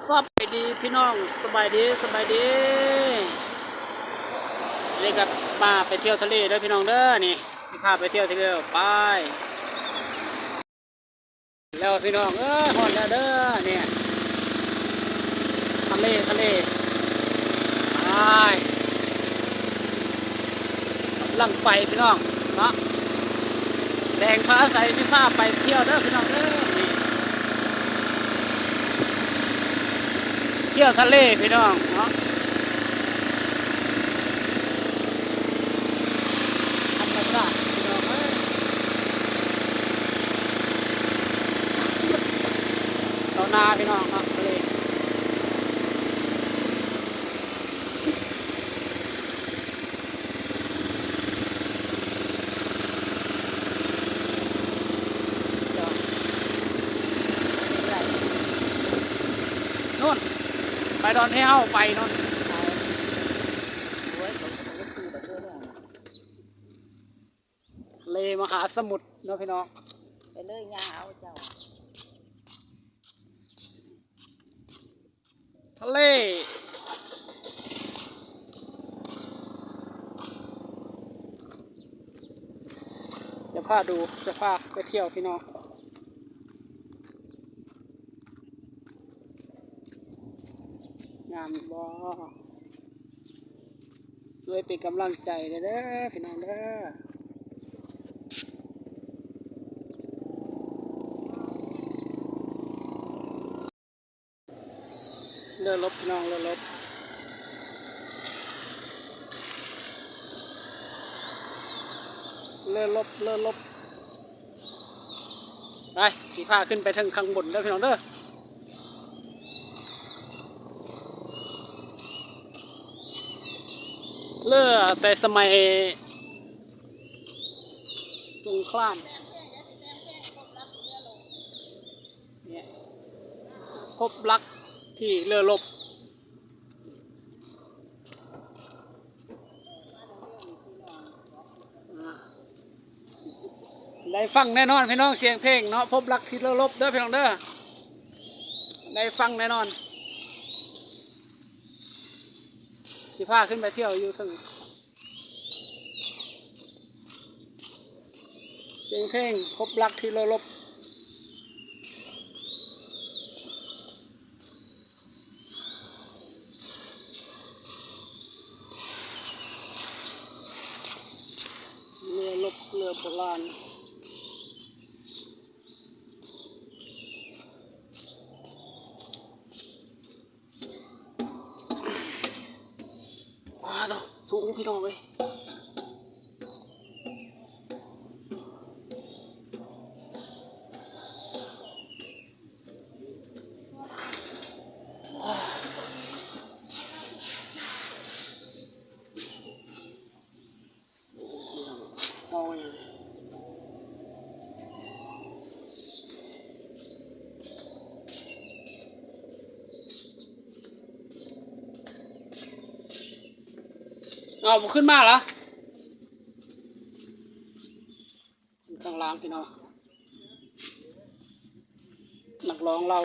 สบายดีพี่น้องสบายดีนี่ก็มาไปเที่ยวทะเลเด้อพี่น้องเด้อนี่พาไปเที่ยวทะเลไปแล้วพี่น้องฮอดแล้วเด้อเนี่ยทะเลไปลังไปพี่น้องเนาะแดงฟ้าใสสิฟ้าไปเที่ยวเด้อพี่น้องเด้อนี่เที่ยวทะเลพี่น้องเนาะธรรมชาติพี่น้องเรานาพี่น้องเนาะทะเลนู่นไปดอนเที่ยวไปนู่นทะเลมหาสมุทรเนาะพี่น้องไปเลยยาเอาเจ้าทะเลจะพาดูจะพาไปเที่ยวพี่น้องงามบ่สวยเป็นกำลังใจเด้อพี่น้องเด้อเรือรบพี่น้องเรือรบไปสีผ้าขึ้นไปทางข้างบนเด้อพี่น้องเด้อเรือแต่สมัยสงครามเนี่ยพบรักที่เรือรบได้ฟังแน่นอนพี่น้องเสียงเพลงเนาะพบรักที่เรือรบเด้อพี่น้องเด้อได้ฟังแน่นอนสิพาขึ้นไปเที่ยวอยู่ถึงเสียงเพลงพบรักที่เรือรบเรือรบเรือโบราณว้าวสูงพี่น้องเลยมองอย่างเอาขึ้นมาเหรอข้างล่างพี่น้องนักร้องเรา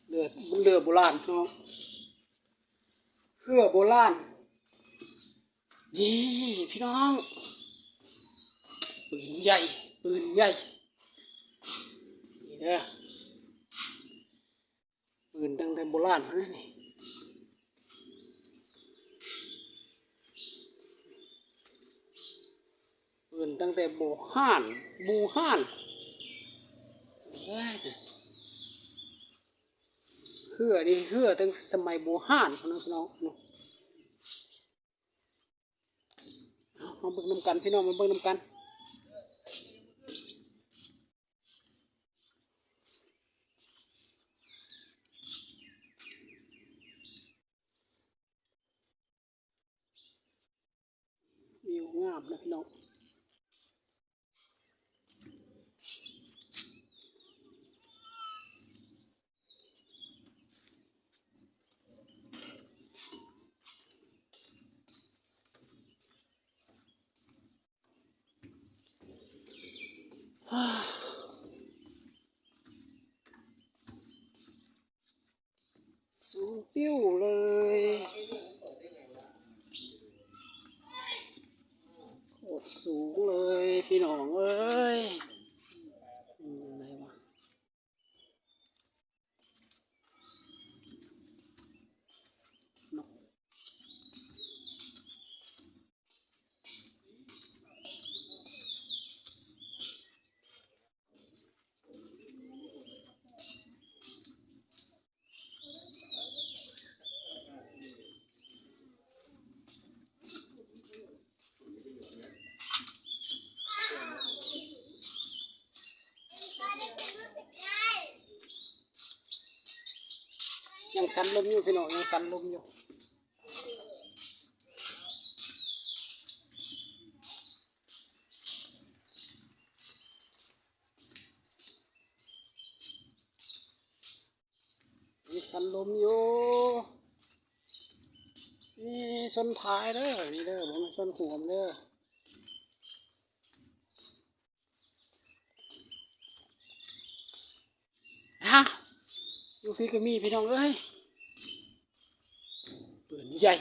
เรือโบราณพี่น้องเรือโบราณนี่พี่น้องปืนใหญ่นี่เด้อปืนตั้งแต่โบราณเพราะนั่นนี่ปืนตั้งแต่บูฮ่านเฮือนี่เฮือตั้งสมัยบูฮ่านพี่น้องมาเบิ่งน้ำกันพี่น้องมาเบิ่งน้ำกันวิวงามนะพี่น้อง สูงปิ้วเลยโคตรสูงเลยพี่น้องเอ้ยอะไรวะนกยังสันลมอยู่พี่น้องยังสันลมอยู่ยังสันลมอยู่นี่ชนท้ายเด้อนี่เด้อผมชนหัวมันเด้อฮะอยู่พี่ก็มีพี่น้องเอ้ยปืนใหญ่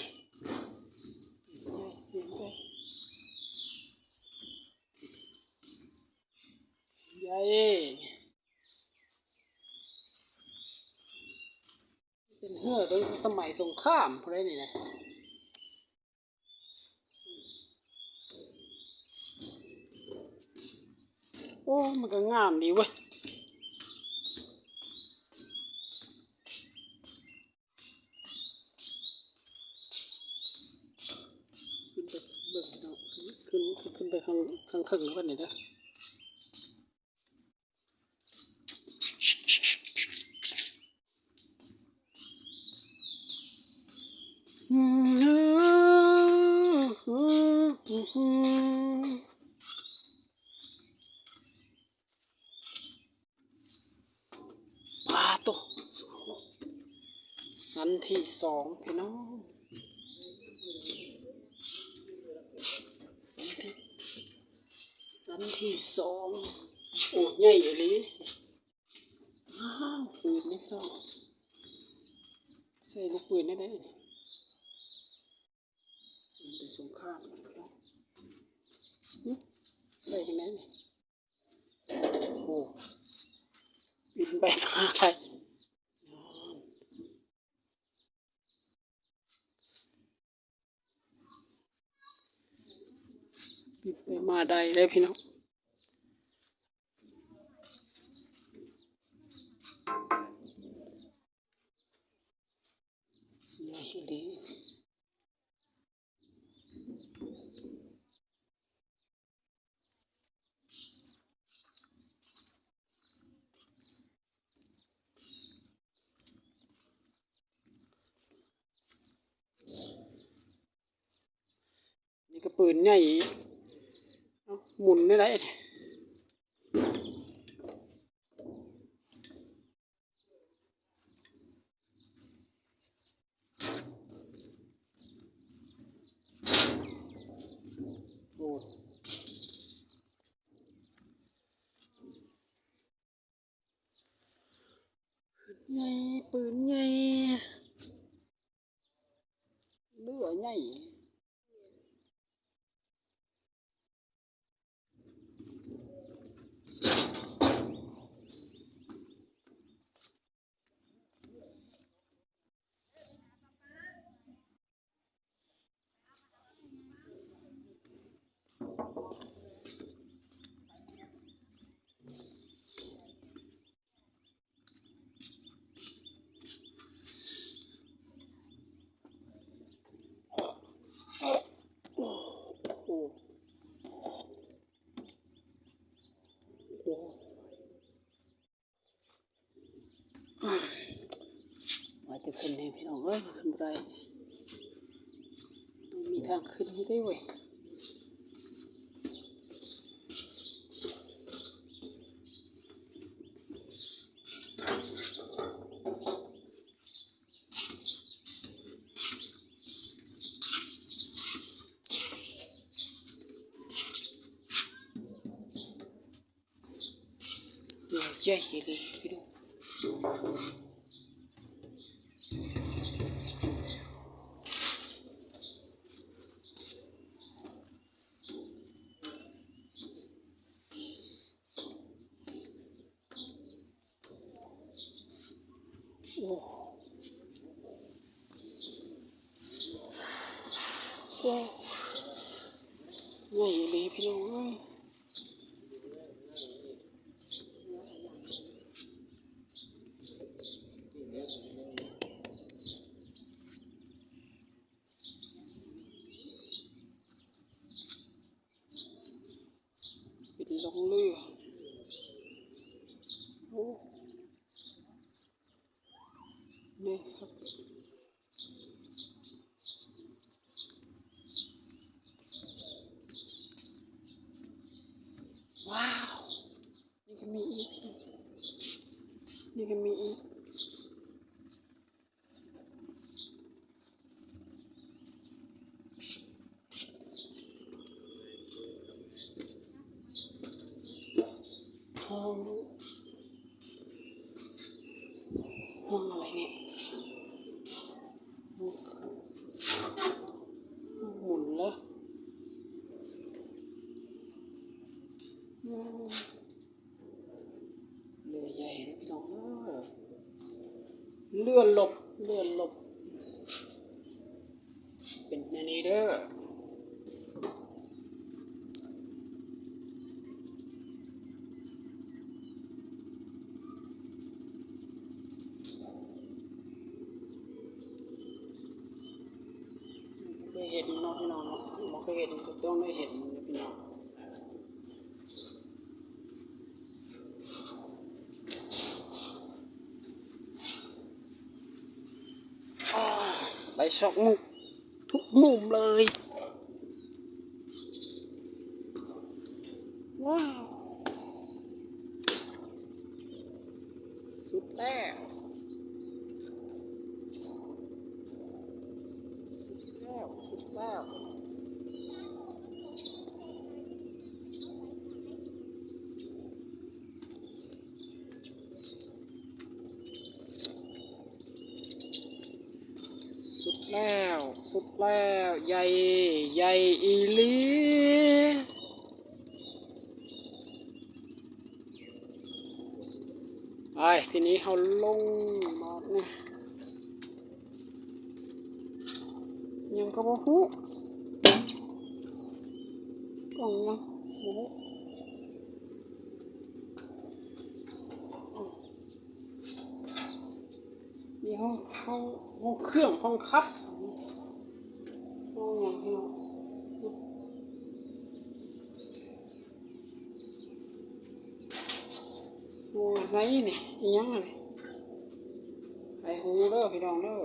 ใหญ่เป็นเหือตั้งสมัยสงครามพวกนี้นี่นะโอ้มันก็งามดีเว้ยขึ้นไปข้างถึงแล้วกันนี่นะปลาตัวสันที่สองพี่น้องสันที่สองโอ้ใหญ่เลยอ้าวปืนนี่ก็ใส่ลูกปืนได้ไหมมันเป็นสงครามนะครับใส่ยังไงเนี่ยโอ้บินไปมาอะไรบินไปมาได้เลยพี่น้องใหญ่ดีนี่ก็ปืนใหญ่หมุนได้ไรโอ้ใหญ่ปืนใหญ่เลือใหญ่โอ้โหว่าจะขึ้นให้พี่น้องเอ้ยขึ้นไปต้องมีทางขึ้นให้ได้เว้ยใหญ่เลยพี่น้อง โอ้ว้าวใหญ่เลยพี่น้องเอ้ยเป็นลงเรือโอ้นี่ครับว้าวนี่ก็มีอีกนี่ก็มีอีกห้องห้องอะไรเนี่ยห้องหมุนแล้วเรือใหญ่นะพี่น้องเรือหลบเป็นในนี้เด้อเคยเห็นน้องพี่น้องเนาะบ่เคยเห็นก็ต้องได้เห็นพี่น้องไปสองมุมทุกมุมเลยว้าวสุดแล้วสุดแล้วสุดแล้วสุดแล้วใหญ่อีหลีไปทีนี้เขาลงมาเนี่ยยังก็บ่ฮู้กล่องยังบ่ฮู้มีห้องเครื่องห้องคับห้องยังพี่น้องโอ้ยไรนี่อีหยังอะไรไอหูเด้อพี่น้องเด้อ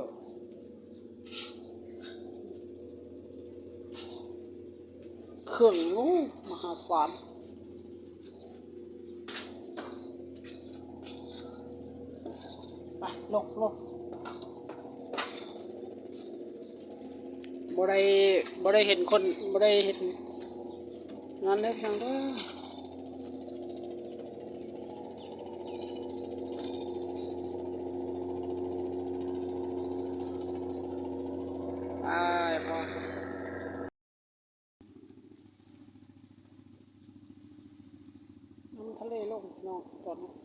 เครื่องงูมหาศาลไปลงบ่ได้เห็นคนบ่ได้เห็นนั่นเด้อพี่น้องเด้อไปพอน้ำทะเลลงน้องตอนนี้